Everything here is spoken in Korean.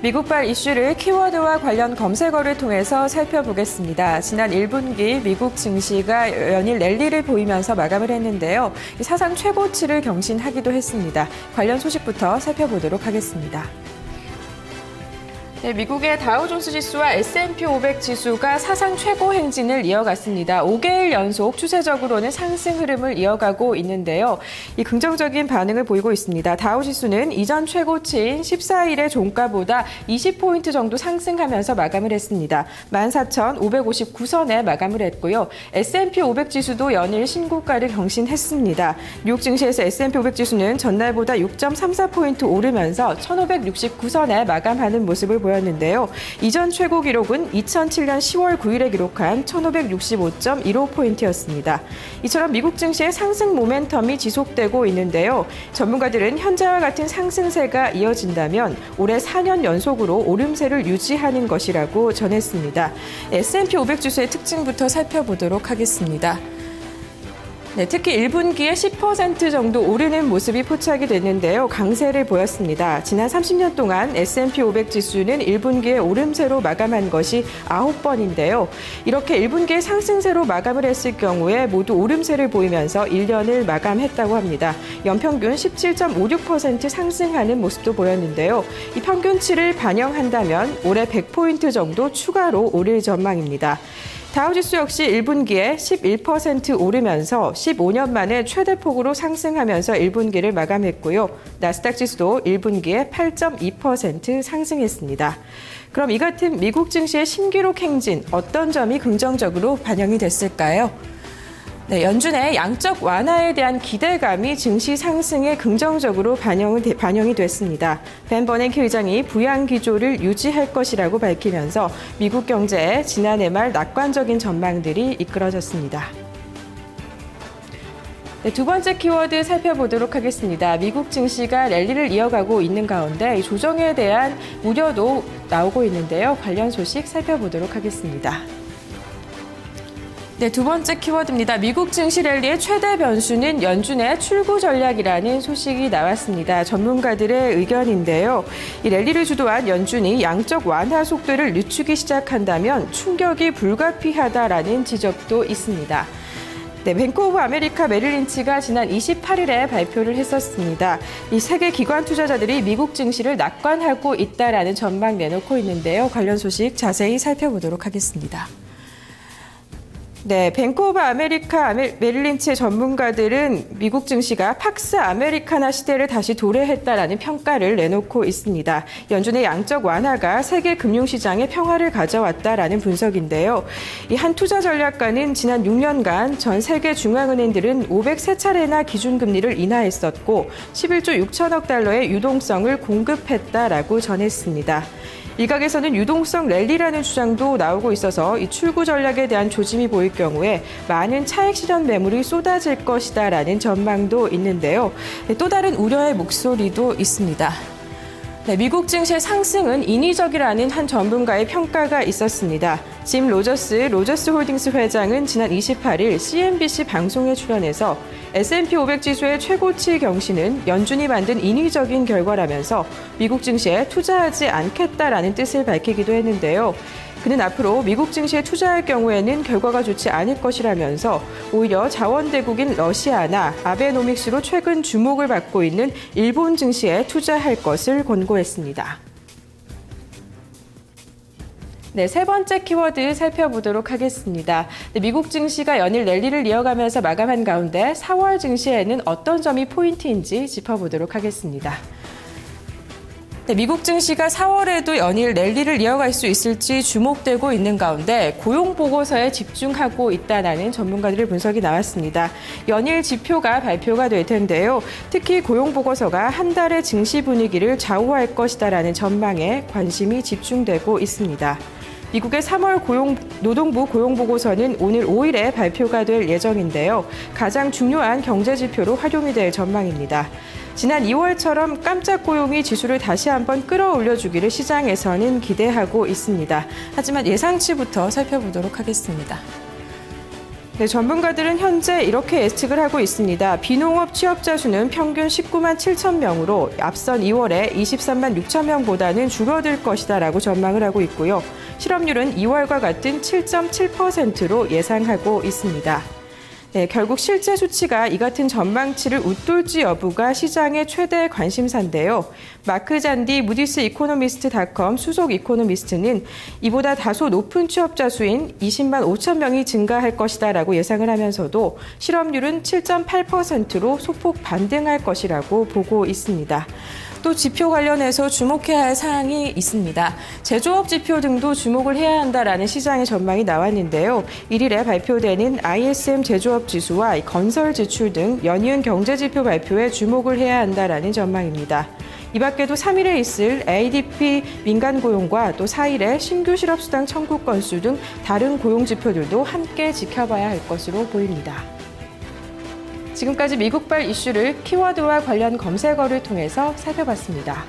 미국발 이슈를 키워드와 관련 검색어를 통해서 살펴보겠습니다. 지난 1분기 미국 증시가 연일 랠리를 보이면서 마감을 했는데요. 사상 최고치를 경신하기도 했습니다. 관련 소식부터 살펴보도록 하겠습니다. 네, 미국의 다우존스 지수와 S&P 500 지수가 사상 최고 행진을 이어갔습니다. 5개일 연속 추세적으로는 상승 흐름을 이어가고 있는데요. 이 긍정적인 반응을 보이고 있습니다. 다우 지수는 이전 최고치인 14일의 종가보다 20포인트 정도 상승하면서 마감을 했습니다. 14,559선에 마감을 했고요. S&P 500 지수도 연일 신고가를 경신했습니다. 뉴욕 증시에서 S&P 500 지수는 전날보다 6.34포인트 오르면서 1,569선에 마감하는 모습을 보였는데요. 이전 최고 기록은 2007년 10월 9일에 기록한 1,565.15포인트였습니다. 이처럼 미국 증시의 상승 모멘텀이 지속되고 있는데요. 전문가들은 현재와 같은 상승세가 이어진다면 올해 4년 연속으로 오름세를 유지하는 것이라고 전했습니다. S&P 500 지수의 특징부터 살펴보도록 하겠습니다. 네, 특히 1분기에 10% 정도 오르는 모습이 포착이 됐는데요. 강세를 보였습니다. 지난 30년 동안 S&P 500 지수는 1분기에 오름세로 마감한 것이 9번인데요. 이렇게 1분기에 상승세로 마감을 했을 경우에 모두 오름세를 보이면서 1년을 마감했다고 합니다. 연평균 17.56% 상승하는 모습도 보였는데요. 이 평균치를 반영한다면 올해 100포인트 정도 추가로 오를 전망입니다. 다우지수 역시 1분기에 11% 오르면서 15년 만에 최대폭으로 상승하면서 1분기를 마감했고요. 나스닥 지수도 1분기에 8.2% 상승했습니다. 그럼 이 같은 미국 증시의 신기록 행진, 어떤 점이 긍정적으로 반영이 됐을까요? 네, 연준의 양적 완화에 대한 기대감이 증시 상승에 긍정적으로 반영이 됐습니다. 벤 버냉키 의장이 부양 기조를 유지할 것이라고 밝히면서 미국 경제에 지난해 말 낙관적인 전망들이 이끌어졌습니다. 네, 두 번째 키워드 살펴보도록 하겠습니다. 미국 증시가 랠리를 이어가고 있는 가운데 조정에 대한 우려도 나오고 있는데요. 관련 소식 살펴보도록 하겠습니다. 네, 두 번째 키워드입니다. 미국 증시 랠리의 최대 변수는 연준의 출구 전략이라는 소식이 나왔습니다. 전문가들의 의견인데요. 이 랠리를 주도한 연준이 양적 완화 속도를 늦추기 시작한다면 충격이 불가피하다라는 지적도 있습니다. 네, 뱅크 오브 아메리카 메릴 린치가 지난 28일에 발표를 했었습니다. 이 세계 기관 투자자들이 미국 증시를 낙관하고 있다라는 전망 내놓고 있는데요. 관련 소식 자세히 살펴보도록 하겠습니다. 네, 뱅크 오브 아메리카 메릴 린치의 전문가들은 미국 증시가 팍스 아메리카나 시대를 다시 도래했다라는 평가를 내놓고 있습니다. 연준의 양적 완화가 세계 금융시장에 평화를 가져왔다라는 분석인데요. 이 한 투자 전략가는 지난 6년간 전 세계 중앙은행들은 503차례나 기준금리를 인하했었고 11조 6천억 달러의 유동성을 공급했다라고 전했습니다. 일각에서는 유동성 랠리라는 주장도 나오고 있어서 이 출구 전략에 대한 조짐이 보일 경우에 많은 차익 실현 매물이 쏟아질 것이다라는 전망도 있는데요. 또 다른 우려의 목소리도 있습니다. 네, 미국 증시의 상승은 인위적이라는 한 전문가의 평가가 있었습니다. 짐 로저스 홀딩스 회장은 지난 28일 CNBC 방송에 출연해서 S&P 500 지수의 최고치 경신은 연준이 만든 인위적인 결과라면서 미국 증시에 투자하지 않겠다라는 뜻을 밝히기도 했는데요. 그는 앞으로 미국 증시에 투자할 경우에는 결과가 좋지 않을 것이라면서 오히려 자원대국인 러시아나 아베노믹스로 최근 주목을 받고 있는 일본 증시에 투자할 것을 권고했습니다. 네, 세 번째 키워드 살펴보도록 하겠습니다. 네, 미국 증시가 연일 랠리를 이어가면서 마감한 가운데 4월 증시에는 어떤 점이 포인트인지 짚어보도록 하겠습니다. 네, 미국 증시가 4월에도 연일 랠리를 이어갈 수 있을지 주목되고 있는 가운데 고용 보고서에 집중하고 있다는 전문가들의 분석이 나왔습니다. 연일 지표가 발표가 될 텐데요. 특히 고용 보고서가 한 달의 증시 분위기를 좌우할 것이다라는 전망에 관심이 집중되고 있습니다. 미국의 3월 노동부 고용보고서는 오늘 5일에 발표가 될 예정인데요. 가장 중요한 경제지표로 활용이 될 전망입니다. 지난 2월처럼 깜짝 고용이 지수를 다시 한번 끌어올려주기를 시장에서는 기대하고 있습니다. 하지만 예상치부터 살펴보도록 하겠습니다. 네, 전문가들은 현재 이렇게 예측을 하고 있습니다. 비농업 취업자 수는 평균 19만 7천 명으로 앞선 2월에 23만 6천 명보다는 줄어들 것이다라고 전망을 하고 있고요. 실업률은 2월과 같은 7.7%로 예상하고 있습니다. 네, 결국 실제 수치가 이 같은 전망치를 웃돌지 여부가 시장의 최대 관심사인데요. 마크 잔디 무디스 이코노미스트닷컴 수석 이코노미스트는 이보다 다소 높은 취업자 수인 20만 5천 명이 증가할 것이다라고 예상을 하면서도 실업률은 7.8%로 소폭 반등할 것이라고 보고 있습니다. 또 지표 관련해서 주목해야 할 사항이 있습니다. 제조업 지표 등도 주목을 해야 한다라는 시장의 전망이 나왔는데요. 1일에 발표되는 ISM 제조업 지수와 건설 지출 등 연이은 경제 지표 발표에 주목을 해야 한다라는 전망입니다. 이 밖에도 3일에 있을 ADP 민간 고용과 또 4일에 신규 실업수당 청구 건수 등 다른 고용 지표들도 함께 지켜봐야 할 것으로 보입니다. 지금까지 미국발 이슈를 키워드와 관련 검색어를 통해서 살펴봤습니다.